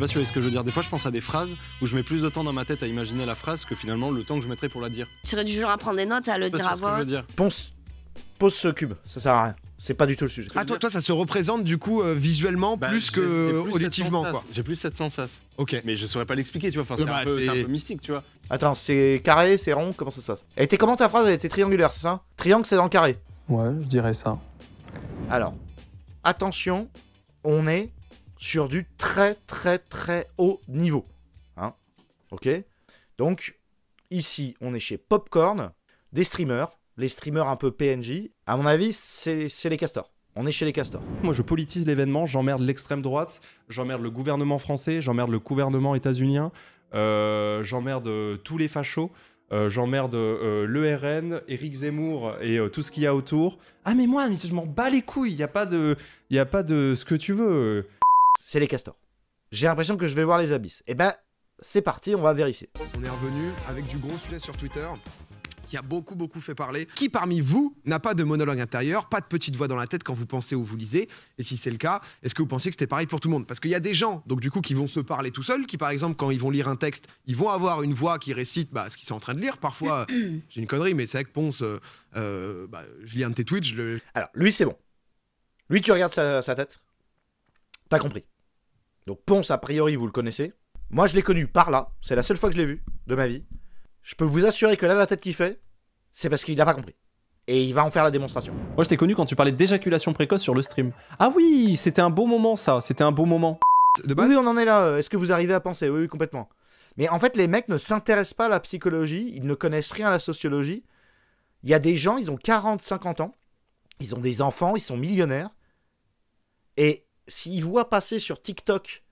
pas si vous voyez ce que je veux dire. Des fois, je pense à des phrases où je mets plus de temps dans ma tête à imaginer la phrase que finalement le temps que je mettrais pour la dire. Tu serais du genre à prendre des notes et à le dire à voix haute. Pose ce cube, ça sert à rien. C'est pas du tout le sujet. Ah, toi, ça se représente du coup visuellement plus que auditivement, quoi. J'ai plus 700 sas. Ok. Mais je saurais pas l'expliquer, tu vois. Enfin, c'est un peu mystique, tu vois. Attends, c'est carré, c'est rond, comment ça se passe? Elle était comment ta phrase? Elle était triangulaire, c'est ça? Triangle, c'est dans le carré. Ouais, je dirais ça. Alors, attention, on est sur du très haut niveau. Hein? Ok? Donc, ici, on est chez Popcorn, des streamers. Les streamers un peu PNJ, à mon avis, c'est les castors. On est chez les castors. Moi, je politise l'événement, j'emmerde l'extrême droite, j'emmerde le gouvernement français, j'emmerde le gouvernement états-unien, j'emmerde tous les fachos, j'emmerde l'ERN, Éric Zemmour et tout ce qu'il y a autour. Ah mais moi, je m'en bats les couilles, il n'y a pas de ce que tu veux. C'est les castors. J'ai l'impression que je vais voir les abysses. Eh ben, c'est parti, on va vérifier. On est revenu avec du gros sujet sur Twitter qui a beaucoup fait parler. Qui parmi vous n'a pas de monologue intérieur, pas de petite voix dans la tête quand vous pensez ou vous lisez? Et si c'est le cas, est-ce que vous pensiez que c'était pareil pour tout le monde? Parce qu'il y a des gens, donc du coup, qui vont se parler tout seuls, qui par exemple, quand ils vont lire un texte, ils vont avoir une voix qui récite ce qu'ils sont en train de lire. Parfois, j'ai une connerie, mais c'est vrai que Ponce, je lis un de tes tweets, Alors, lui, c'est bon. Lui, tu regardes sa tête, t'as compris. Donc Ponce, a priori, vous le connaissez. Moi, je l'ai connu par là, c'est la seule fois que je l'ai vu de ma vie. Je peux vous assurer que là, la tête qu'il fait, c'est parce qu'il n'a pas compris. Et il va en faire la démonstration. Moi, je t'ai connu quand tu parlais d'éjaculation précoce sur le stream. Ah oui, c'était un beau moment, ça. C'était un beau moment. de base. Oui, on en est là. Est-ce que vous arrivez à penser? Oui, complètement. Mais en fait, les mecs ne s'intéressent pas à la psychologie. Ils ne connaissent rien à la sociologie. Il y a des gens, ils ont 40, 50 ans. Ils ont des enfants, ils sont millionnaires. Et s'ils voient passer sur TikTok,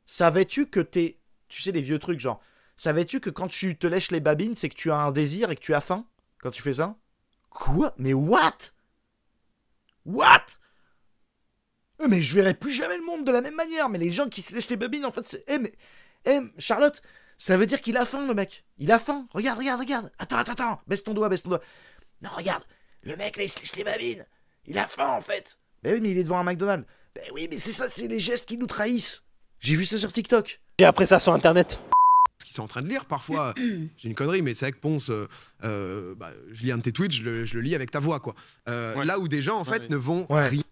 savais-tu que t'es... Tu sais, les vieux trucs, genre... Savais-tu que quand tu te lèches les babines, c'est que tu as un désir et que tu as faim quand tu fais ça? Quoi? Mais what? What? Mais je verrai plus jamais le monde de la même manière. Mais les gens qui se lèchent les babines, en fait, c'est... Charlotte, ça veut dire qu'il a faim, le mec. Il a faim. Regarde. Attends. Baisse ton doigt. Non, regarde. Le mec, là, il se lèche les babines. Il a faim, en fait. Ben oui, mais il est devant un McDonald's. Ben oui, mais c'est ça, c'est les gestes qui nous trahissent. J'ai vu ça sur TikTok. Et après ça sur Internet. Ce qu'ils sont en train de lire, parfois, j'ai une connerie, mais c'est vrai que Ponce, je lis un de tes tweets, je le lis avec ta voix, quoi. Ouais. Là où des gens, en fait, ne vont Ouais. rien.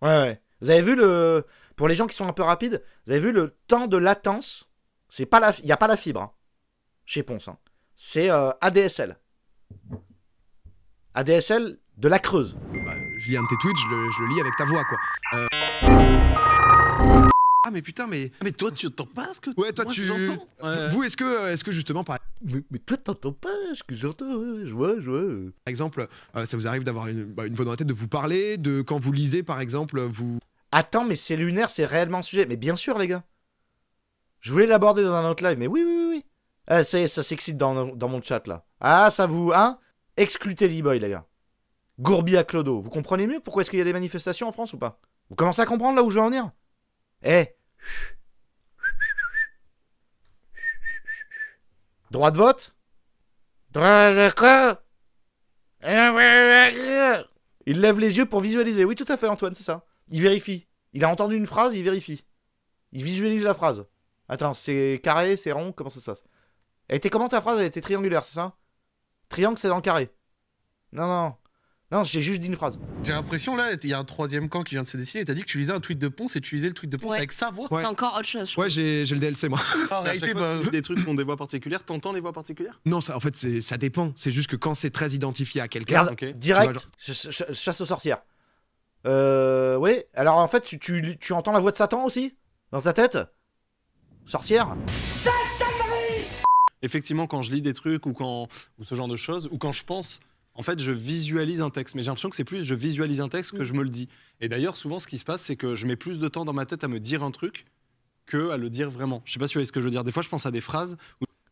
Ouais. Vous avez vu le... Pour les gens qui sont un peu rapides, vous avez vu le temps de latence? C'est pas la... Il n'y a pas la fibre, hein, chez Ponce. Hein. C'est ADSL. ADSL de la Creuse. Je lis un de tes tweets, je le lis avec ta voix, quoi. Ah mais putain, mais toi, tu entends pas ce que ouais, toi moi, tu j'entends. Vous, est-ce que justement par Mais toi, t'entends pas ce que j'entends? Je vois. exemple, ça vous arrive d'avoir une voix dans la tête, de vous parler, de quand vous lisez, par exemple, vous... Attends, mais c'est lunaire, c'est réellement un sujet. Mais bien sûr, les gars. Je voulais l'aborder dans un autre live, mais oui. Ah, ça y est, ça s'excite dans mon chat, là. Ah, ça vous... Hein? Exclu Teddyboy, les gars. Gourbi à Clodo. Vous comprenez mieux pourquoi est-ce qu'il y a des manifestations en France ou pas? Vous commencez à comprendre là où je veux en venir? Droit de vote? Il lève les yeux pour visualiser. Oui, tout à fait, Antoine, c'est ça. Il vérifie. Il a entendu une phrase, il vérifie. Il visualise la phrase. Attends, c'est carré, c'est rond, comment ça se passe? Elle était comment ta phrase? Elle était triangulaire, c'est ça? Triangle, c'est dans le carré. Non, j'ai juste dit une phrase. J'ai l'impression, là, il y a un troisième camp qui vient de se dessiner et t'as dit que tu lisais un tweet de Ponce et tu lisais le tweet de Ponce avec sa voix. Ouais. C'est encore autre chose. Ouais, j'ai le DLC, moi. En réalité, des trucs qui ont des voix particulières, t'entends les voix particulières? Non, ça, en fait, ça dépend. C'est juste que quand c'est très identifié à quelqu'un... Regarde, ok. direct, chasse aux sorcières. Oui, alors en fait, tu entends la voix de Satan aussi? Dans ta tête? Sorcière? Effectivement, quand je lis des trucs ou ce genre de choses, ou quand je pense... En fait, je visualise un texte, mais j'ai l'impression que c'est plus je visualise un texte que je me le dis. Et d'ailleurs, souvent, ce qui se passe, c'est que je mets plus de temps dans ma tête à me dire un truc que à le dire vraiment. Je sais pas si vous voyez ce que je veux dire. Des fois, je pense à des phrases.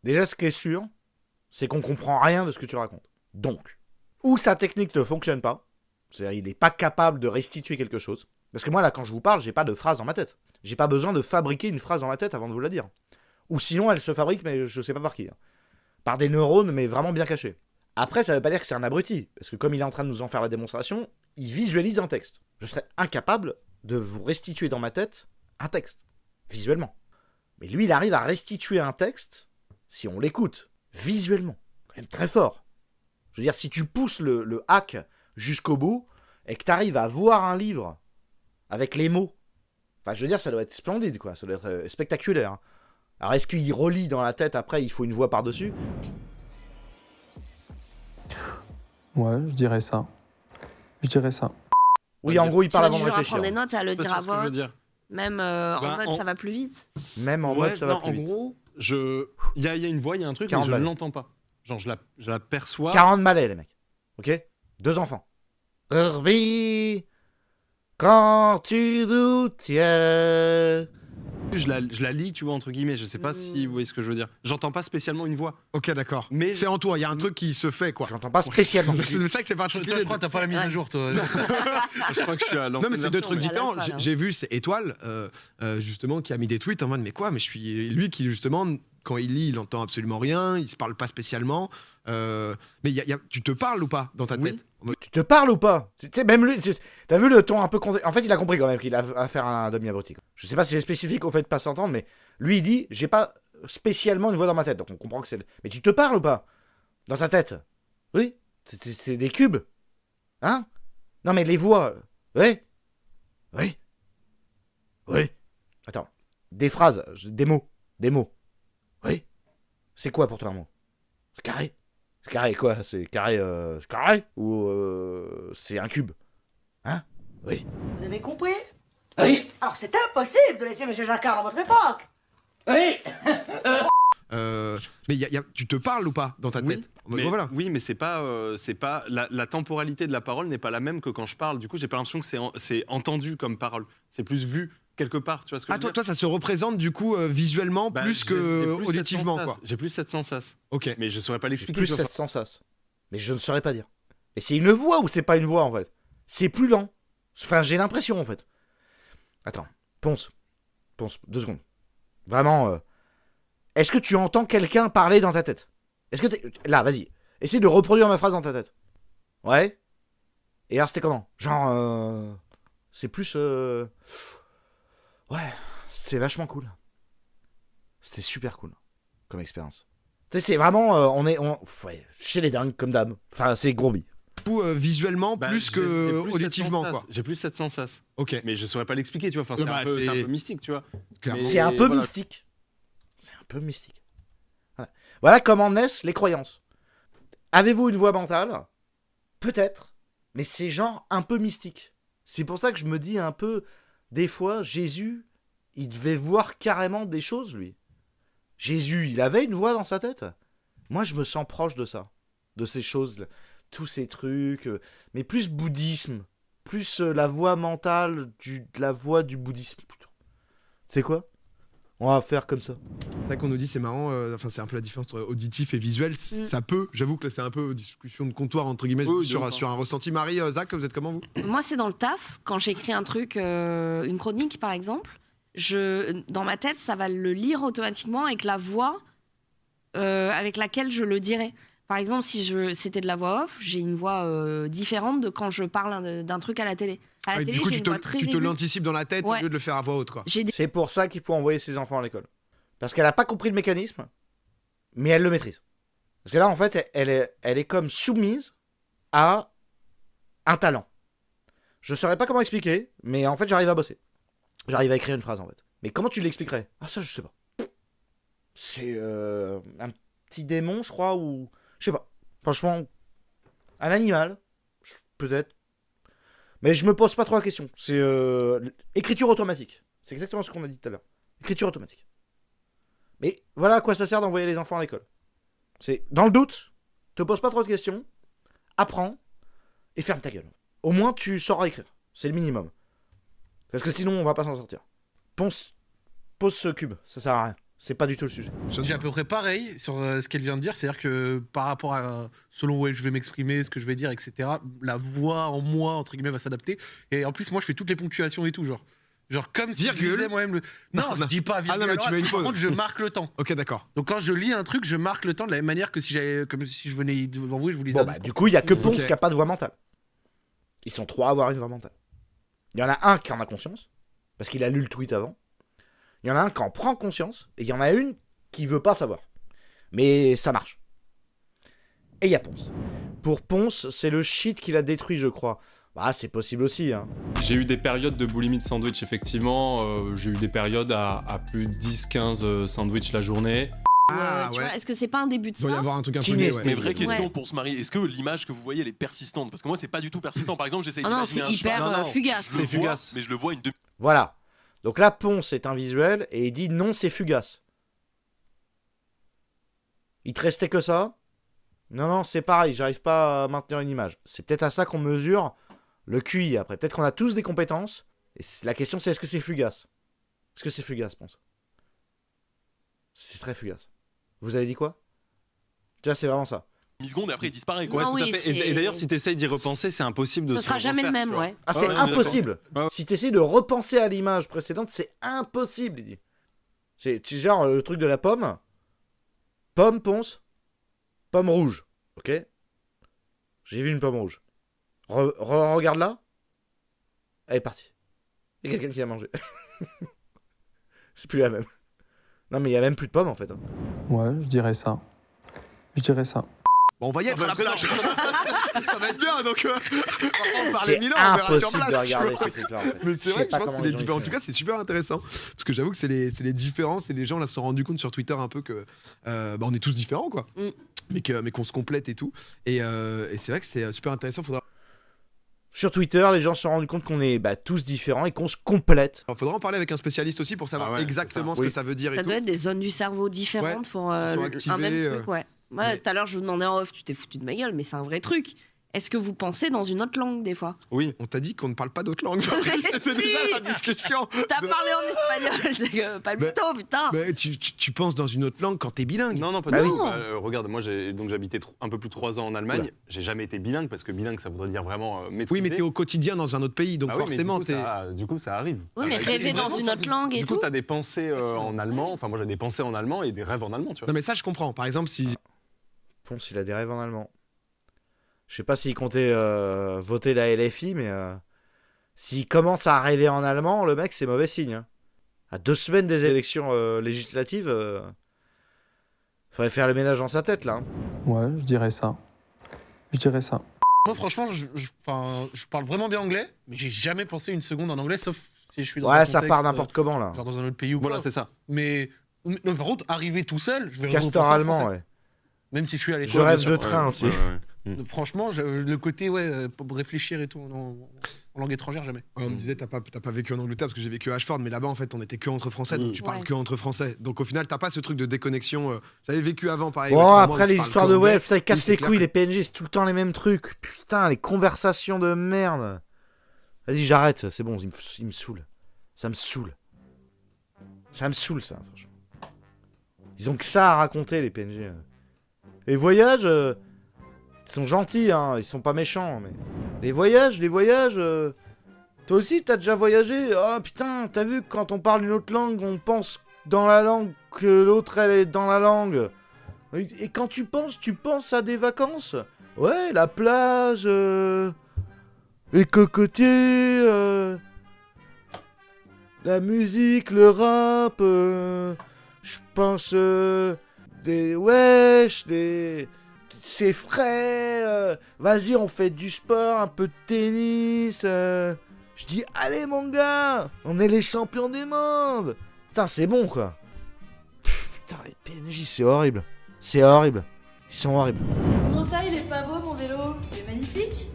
Déjà, ce qui est sûr, c'est qu'on comprend rien de ce que tu racontes. Donc, ou sa technique ne fonctionne pas, c'est-à-dire il n'est pas capable de restituer quelque chose. Parce que moi, là, quand je vous parle, j'ai pas de phrase dans ma tête. J'ai pas besoin de fabriquer une phrase dans ma tête avant de vous la dire. Ou sinon, elle se fabrique, mais je sais pas par qui. Hein. Par des neurones, mais vraiment bien cachés. Après, ça veut pas dire que c'est un abruti, parce que comme il est en train de nous en faire la démonstration, il visualise un texte. Je serais incapable de vous restituer dans ma tête un texte, visuellement. Mais lui, il arrive à restituer un texte, si on l'écoute, visuellement. Quand même très fort. Je veux dire, si tu pousses le hack jusqu'au bout, et que tu arrives à voir un livre avec les mots, enfin, je veux dire, ça doit être splendide, quoi. Ça doit être spectaculaire. Hein. Alors, est-ce qu'il relit dans la tête, après, il faut une voix par-dessus? Ouais, je dirais ça. Je dirais ça. Oui, en gros, il parle avant de à réfléchir. prendre des notes et à le dire à ce que je veux voix. dire. Même en mode, ça va plus vite. Même en Ouais, mode, ça va non, plus vite. En gros, il y a une voix, il y a un truc, mais 40 je ne balles. l'entends pas. Genre, je la perçois. 40 balais, les mecs. Ok? 2 enfants. Herbie, quand tu doutes, Je la lis, tu vois, entre guillemets. Je sais pas si vous voyez ce que je veux dire. J'entends pas spécialement une voix. Ok, d'accord. Mais- C'est en toi, il y a un truc qui se fait, quoi. J'entends pas spécialement. C'est ça que c'est Toi, particulier. je crois que t'as pas la mise à jour, toi. Je crois que je suis à Non, mais c'est deux trucs mais- différents. À la fin, J'ai vu, c'est Étoile, justement, qui a mis des tweets en mode, mais quoi, mais je suis. Lui qui, justement, quand il lit, il entend absolument rien, il se parle pas spécialement. Mais tu te parles ou pas dans ta Oui. tête? En mode, Tu te parles ou pas? Tu sais, même lui, t'as vu le ton un peu... En fait, il a compris quand même qu'il a à faire un demi-abruti. Je sais pas si c'est spécifique au fait de pas s'entendre, mais lui, il dit, j'ai pas spécialement une voix dans ma tête. Donc on comprend que c'est... Mais tu te parles ou pas? Dans ta tête? Oui. C'est des cubes. Hein? Non, mais les voix... Oui. Oui. Oui. Attends. Des phrases, des mots. Des mots. Oui. C'est quoi pour toi un mot? C'est carré. C'est carré quoi? C'est carré, ou c'est un cube? Hein? Oui. Vous avez compris? Oui. Alors c'est impossible de laisser Monsieur Jacquard à votre époque. Oui. mais tu te parles ou pas dans ta Oui, tête? En mode, mais, voilà. oui, mais c'est pas la temporalité de la parole n'est pas la même que quand je parle. Du coup, j'ai pas l'impression que c'est entendu comme parole. C'est plus vu quelque part. Tu vois ce que Ah, je veux dire? toi, ça se représente du coup visuellement Bah, plus j'ai que plus auditivement, 700 quoi. sas. J'ai plus 700 sas. Ok. Mais je saurais pas J'ai l'expliquer. plus tu vois. 700 sas. Mais je ne saurais pas dire. Et c'est une voix ou c'est pas une voix en fait? C'est plus lent. Enfin, j'ai l'impression en fait. Attends. Ponce. 2 secondes. Vraiment. Est-ce que tu entends quelqu'un parler dans ta tête? Est-ce que là, vas-y. Essaye de reproduire ma phrase dans ta tête. Ouais. Et alors, c'était comment? Genre. C'est plus. Ouais. C'était vachement cool. C'était super cool. Comme expérience. Tu sais, c'est vraiment. Ouais, chez les dingues, comme d'hab. Enfin, c'est Groby. Du coup, visuellement Bah, plus j'ai que plus auditivement, 700 quoi. sas. J'ai plus 700 sas. Ok. Mais je saurais pas l'expliquer, tu vois. Enfin, c'est Bah, un peu c'est- mystique, tu vois. Clairement. Mais- C'est un peu voilà. mystique. C'est un peu mystique. Voilà comment naissent les croyances. Avez-vous une voix mentale? Peut-être. Mais c'est genre un peu mystique. C'est pour ça que je me dis un peu... Des fois, Jésus, il devait voir carrément des choses, lui. Jésus, il avait une voix dans sa tête. Moi, je me sens proche de ça. De ces choses, tous ces trucs. Mais plus bouddhisme. Plus la voix mentale, la voix du bouddhisme. Tu sais quoi? On va faire comme ça. C'est vrai qu'on nous dit c'est marrant, enfin c'est un peu la différence entre auditif et visuel. Ça peut, j'avoue que là c'est un peu discussion de comptoir entre guillemets Oui, sur un ressenti. Marie, Zach, vous êtes comment vous? Moi, c'est dans le taf. Quand j'écris un truc, une chronique par exemple, dans ma tête, ça va le lire automatiquement avec la voix avec laquelle je le dirai. Par exemple, si c'était de la voix off, j'ai une voix différente de quand je parle d'un truc à la télé. À la télé, Du coup j'ai tu une voix très te aiguë. l'anticipes dans la tête au Ouais. lieu de le faire à voix haute, quoi. J'ai des... C'est pour ça qu'il faut envoyer ses enfants à l'école. Parce qu'elle n'a pas compris le mécanisme, mais elle le maîtrise. Parce que là, en fait, elle est comme soumise à un talent. Je saurais pas comment expliquer, mais en fait, j'arrive à bosser. J'arrive à écrire une phrase, en fait. Mais comment tu l'expliquerais? Ah, ça, je sais pas. C'est un petit démon, je crois, ou... Je sais pas. Franchement, un animal, peut-être. Mais je me pose pas trop la question. C'est écriture automatique. C'est exactement ce qu'on a dit tout à l'heure. Écriture automatique. Mais voilà à quoi ça sert d'envoyer les enfants à l'école. C'est, dans le doute, te pose pas trop de questions, apprends, et ferme ta gueule. Au moins, tu sauras écrire. C'est le minimum. Parce que sinon, on va pas s'en sortir. Pose ce cube, ça sert à rien. C'est pas du tout le sujet. J'ai à peu près pareil sur ce qu'elle vient de dire, c'est-à-dire que par rapport à selon où je vais m'exprimer, ce que je vais dire, etc., la voix en moi, entre guillemets, va s'adapter. Et en plus, moi, je fais toutes les ponctuations et tout, genre comme si Virgule. je disais moi-même le... Non, je dis pas virgule. Ah non, mais tu à mets une l'oral, par pause. contre, je marque le temps. Ok, d'accord. Donc quand je lis un truc, je marque le temps de la même manière que comme si je venais devant vous et je vous lisais Bon, un bah, discours. du coup, il y a que Ponce Ok. qui a pas de voix mentale. Ils sont 3 à avoir une voix mentale. Il y en a un qui en a conscience, parce qu'il a lu le tweet avant. Il y en a un qui en prend conscience, et il y en a une qui veut pas savoir. Mais ça marche. Et il y a Ponce. Pour Ponce, c'est le shit qui l'a détruit, je crois. Bah, c'est possible aussi, hein. J'ai eu des périodes de boulimie de sandwich, effectivement. J'ai eu des périodes à plus de 10-15 sandwichs la journée. Ah, Tu ouais. vois, est-ce que c'est pas un début de Il doit y ça? avoir un truc un peu Kinesthésie. gay, Mais ouais. vraie question Ouais. pour se marier, est-ce que l'image que vous voyez elle est persistante? Parce que moi c'est pas du tout persistant. Par exemple, j'essaye Ah non, d'imaginer c'est un cheval. hyper Non, non, fugace. Je le C'est vois, fugace. mais je le vois une demi. Voilà. Donc là, Ponce est un visuel, et il dit non, c'est fugace. Il te restait que ça? Non, non, c'est pareil, j'arrive pas à maintenir une image. C'est peut-être à ça qu'on mesure le QI après. Peut-être qu'on a tous des compétences, et la question c'est est-ce que c'est fugace? Est-ce que c'est fugace, Ponce? C'est très fugace. Vous avez dit quoi? Tu vois, c'est vraiment ça. Secondes et après il disparaît Ouais, quoi. Ah tout oui, à fait. c'est- Et d'ailleurs, si tu essayes d'y repenser, c'est impossible de Ce se sera jamais le refaire, même, tu vois. ouais. Ah, c'est ouais, impossible. Ouais. Si tu essaies de repenser à l'image précédente, c'est impossible, il dit. C'est genre le truc de la pomme. Pomme, Ponce. Pomme rouge. Ok? J'ai vu une pomme rouge. Regarde là. Elle est partie. Il y a quelqu'un qui l'a mangé. C'est plus la même. Non, mais il y a même plus de pommes en fait. Ouais, je dirais ça. Je dirais ça. Bon, on va y être à la plage. Ça va être bien, donc on va parler C'est Milan, on verra sur impossible place. de tu regarder vois. ces trucs-là en fait. Mais c'est Je vrai sais que pas je pense comment que c'est les les gens y différences. En font. tout cas, c'est super intéressant. Parce que j'avoue que c'est les différences et les gens là se sont rendus compte sur Twitter un peu que on est tous différents quoi. Mm. Mais qu'on se complète et tout. Et c'est vrai que c'est super intéressant. Sur Twitter, les gens se sont rendus compte qu'on est tous différents et qu'on se complète. Faudra en parler avec un spécialiste aussi pour savoir Ah ouais, exactement c'est ce ça. que ça veut dire Ça et doit tout. être des zones du cerveau différentes pour sont un activées, même truc, ouais. mais- Tout à l'heure, je vous demandais en off, tu t'es foutu de ma gueule, mais c'est un vrai truc. Est-ce que vous pensez dans une autre langue des fois? Oui. On t'a dit qu'on ne parle pas d'autres langues. C'est Si. déjà la discussion. T'as parlé en espagnol, c'est que pas le Mais- mytho, putain. Mais tu penses dans une autre langue quand t'es bilingue. Non, non, pas Bah du oui. tout. Regarde, moi, j'habitais un peu plus de 3 ans en Allemagne. Oula. J'ai jamais été bilingue parce que bilingue, ça voudrait dire vraiment maîtriser. Oui, mais t'es au quotidien dans un autre pays, donc Ah oui, mais forcément du coup, ça arrive. Oui, mais Ah, rêver vraiment, dans une ça- autre langue et Du coup, tout. t'as des pensées en allemand. Enfin, moi, j'ai des pensées en allemand et des rêves en allemand, tu vois. Non mais ça je comprends. Par exemple si Ponce, il a des rêves en allemand. Je sais pas s'il comptait voter la LFI, mais s'il commence à rêver en allemand, le mec, c'est mauvais signe. Hein. À 2 semaines des élections législatives, faudrait faire le ménage dans sa tête, là. Hein. Ouais, je dirais ça. Je dirais ça. Moi, franchement, je parle vraiment bien anglais, mais j'ai jamais pensé une seconde en anglais, sauf si je suis dans un Ouais, ça contexte, part n'importe comment, là. genre dans un autre pays ou Voilà, quoi. c'est ça. Mais non, par contre, arriver tout seul, je vais Castor repenser en allemand, français. ouais. Même si je suis à l'école. Je rêve bien sûr. de train aussi. Franchement, le côté, pour réfléchir et tout, en langue étrangère, jamais. on me disait t'as pas vécu en Angleterre parce que j'ai vécu à Ashford, mais là-bas en fait on était que entre Français, donc tu parles Ouais. que entre Français. Donc au final t'as pas ce truc de déconnexion. J'avais vécu avant pareil. Bon, ouais, 3 mois après où tu les parles histoires que de anglais. web, putain, ils cassent c'est les clair couilles, que- les PNG, c'est tout le temps les mêmes trucs. Putain, les conversations de merde. Vas-y, j'arrête, c'est bon, il me saoule. Ça me saoule. Ça me saoule, ça, franchement. Ils ont que ça à raconter, les PNG. Les voyages, ils sont gentils, hein, ils sont pas méchants, mais... Les voyages, toi aussi, t'as déjà voyagé? Oh putain, t'as vu que quand on parle une autre langue, on pense dans la langue que l'autre, elle est dans la langue. Et quand tu penses à des vacances? Ouais, la plage, les cocotiers, la musique, le rap, je pense des wesh, c'est frais, vas-y on fait du sport, un peu de tennis, je dis allez mon gars, on est les champions du monde. Putain c'est bon quoi. Putain les PNJ c'est horrible, ils sont horribles. Comment ça, il est pas beau mon vélo? Il est magnifique.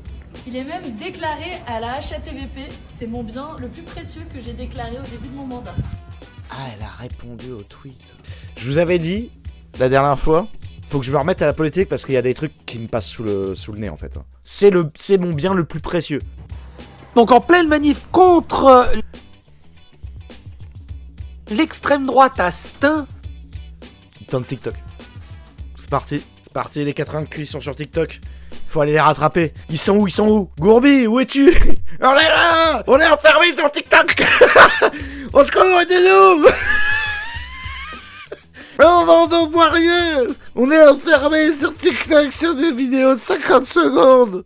Il est même déclaré à la HATVP. C'est mon bien le plus précieux que j'ai déclaré au début de mon mandat. Ah, elle a répondu au tweet. Je vous avais dit, la dernière fois, faut que je me remette à la politique parce qu'il y a des trucs qui me passent sous le nez en fait. C'est mon bien le plus précieux. Donc en pleine manif contre l'extrême droite à Stein. Dans le TikTok. C'est parti, les 80 cuits sont sur TikTok. Faut aller les rattraper. Ils sont où? Gourbi, où es-tu? On est là! On est enfermés sur TikTok! Au secours, aidez-nous! On voit rien! On est enfermés sur TikTok sur des vidéos de 50 secondes!